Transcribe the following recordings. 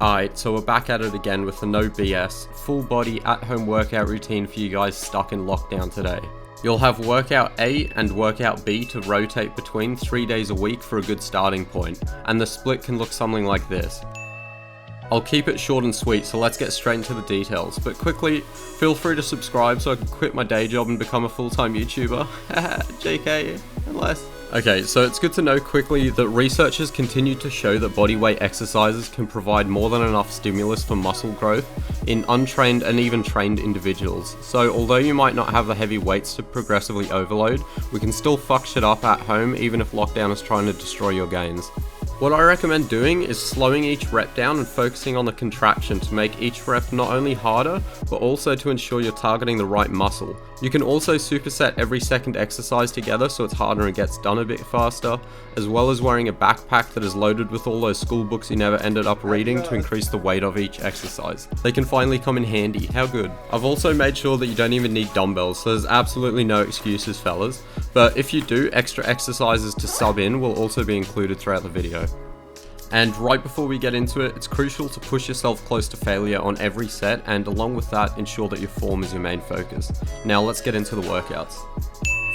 Alright, so we're back at it again with the no BS, full body at home workout routine for you guys stuck in lockdown today. You'll have workout A and workout B to rotate between 3 days a week for a good starting point, and the split can look something like this. I'll keep it short and sweet, so let's get straight into the details, but quickly, feel free to subscribe so I can quit my day job and become a full-time YouTuber. JK, unless... Okay, so it's good to know quickly that researchers continue to show that bodyweight exercises can provide more than enough stimulus for muscle growth in untrained and even trained individuals. So although you might not have the heavy weights to progressively overload, we can still fuck shit up at home even if lockdown is trying to destroy your gains. What I recommend doing is slowing each rep down and focusing on the contraction to make each rep not only harder, but also to ensure you're targeting the right muscle. You can also superset every second exercise together so it's harder and gets done a bit faster, as well as wearing a backpack that is loaded with all those school books you never ended up reading to increase the weight of each exercise. They can finally come in handy, how good. I've also made sure that you don't even need dumbbells, so there's absolutely no excuses fellas, but if you do, extra exercises to sub in will also be included throughout the video. And right before we get into it, it's crucial to push yourself close to failure on every set, and along with that, ensure that your form is your main focus. Now let's get into the workouts.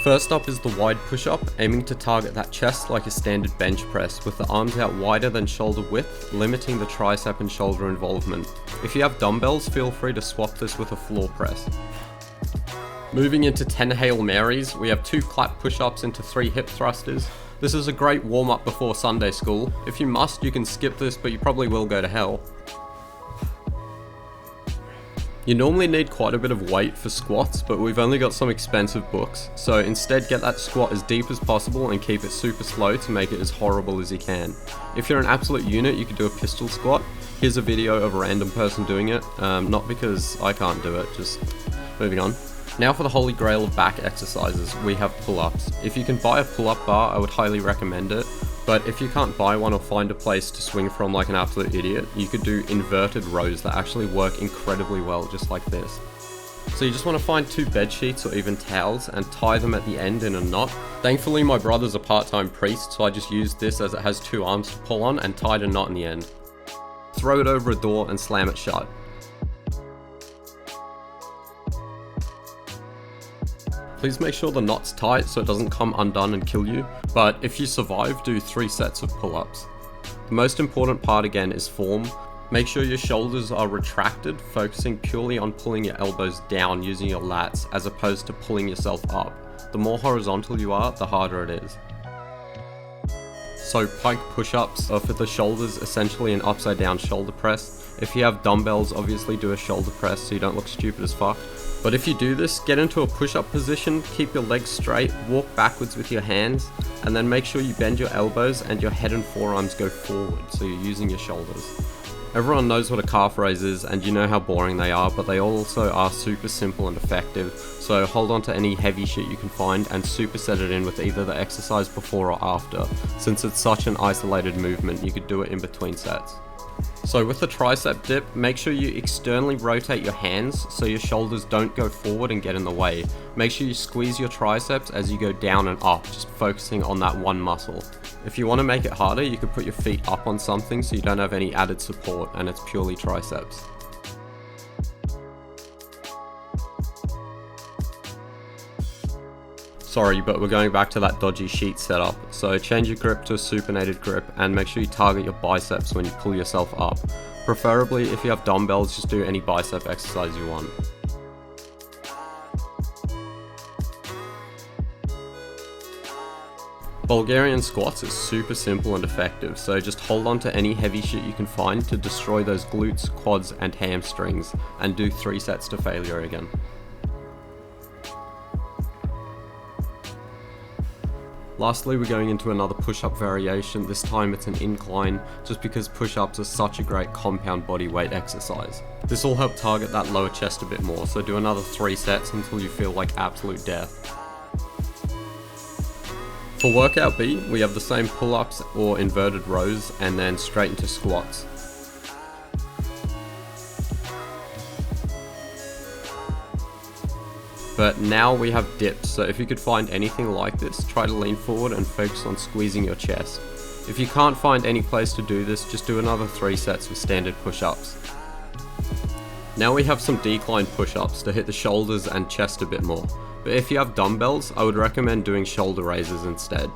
First up is the wide push-up, aiming to target that chest like a standard bench press, with the arms out wider than shoulder width, limiting the tricep and shoulder involvement. If you have dumbbells, feel free to swap this with a floor press. Moving into 10 Hail Marys, we have 2 clap push-ups into 3 hip thrusters. This is a great warm-up before Sunday school. If you must, you can skip this, but you probably will go to hell. You normally need quite a bit of weight for squats, but we've only got some expensive books, so instead get that squat as deep as possible and keep it super slow to make it as horrible as you can. If you're an absolute unit, you could do a pistol squat. Here's a video of a random person doing it, not because I can't do it, just moving on. Now for the holy grail of back exercises, we have pull-ups. If you can buy a pull-up bar, I would highly recommend it, but if you can't buy one or find a place to swing from like an absolute idiot, you could do inverted rows that actually work incredibly well, just like this. So you just want to find 2 bed sheets or even towels and tie them at the end in a knot. Thankfully my brother's a part-time priest, so I just used this as it has 2 arms to pull on and tied a knot in the end. Throw it over a door and slam it shut. Please make sure the knot's tight so it doesn't come undone and kill you, but if you survive, do 3 sets of pull-ups. The most important part again is form. Make sure your shoulders are retracted, focusing purely on pulling your elbows down using your lats as opposed to pulling yourself up. The more horizontal you are, the harder it is. So pike push-ups are for the shoulders, essentially an upside down shoulder press. If you have dumbbells, obviously do a shoulder press so you don't look stupid as fuck. But if you do this, get into a push-up position, keep your legs straight, walk backwards with your hands, and then make sure you bend your elbows and your head and forearms go forward, so you're using your shoulders. Everyone knows what a calf raise is, and you know how boring they are, but they also are super simple and effective, so hold on to any heavy shit you can find and superset it in with either the exercise before or after. Since it's such an isolated movement, you could do it in between sets. So with the tricep dip, make sure you externally rotate your hands so your shoulders don't go forward and get in the way. Make sure you squeeze your triceps as you go down and up, just focusing on that one muscle. If you want to make it harder, you could put your feet up on something so you don't have any added support and it's purely triceps. Sorry, but we're going back to that dodgy sheet setup, so change your grip to a supinated grip and make sure you target your biceps when you pull yourself up. Preferably, if you have dumbbells, just do any bicep exercise you want. Bulgarian squats is super simple and effective, so just hold on to any heavy shit you can find to destroy those glutes, quads and hamstrings, and do 3 sets to failure again. Lastly, we're going into another push-up variation. This time it's an incline, just because push-ups are such a great compound body weight exercise. This will help target that lower chest a bit more, so do another 3 sets until you feel like absolute death. For workout B, we have the same pull-ups or inverted rows and then straight into squats. But now we have dips, so if you could find anything like this, try to lean forward and focus on squeezing your chest. If you can't find any place to do this, just do another 3 sets with standard push-ups. Now we have some decline push-ups to hit the shoulders and chest a bit more, but if you have dumbbells, I would recommend doing shoulder raises instead.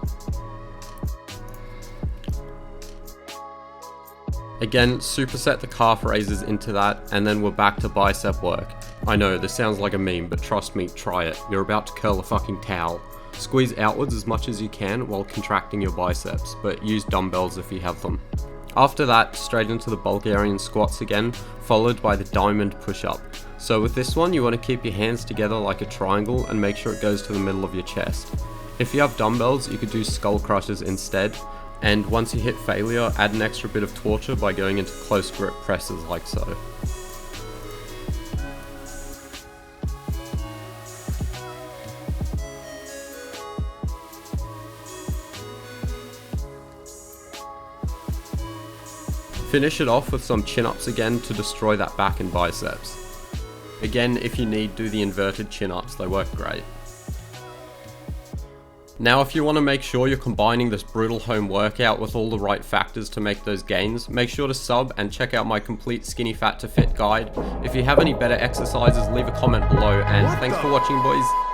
Again, superset the calf raises into that, and then we're back to bicep work. I know, this sounds like a meme, but trust me, try it. You're about to curl a fucking towel. Squeeze outwards as much as you can while contracting your biceps, but use dumbbells if you have them. After that, straight into the Bulgarian squats again, followed by the diamond push-up. So with this one, you want to keep your hands together like a triangle and make sure it goes to the middle of your chest. If you have dumbbells, you could do skull crushers instead, and once you hit failure, add an extra bit of torture by going into close grip presses like so. Finish it off with some chin-ups again to destroy that back and biceps. Again, if you need, do the inverted chin-ups, they work great. Now if you want to make sure you're combining this brutal home workout with all the right factors to make those gains, make sure to sub and check out my complete skinny fat to fit guide. If you have any better exercises, leave a comment below, and thanks for watching, boys.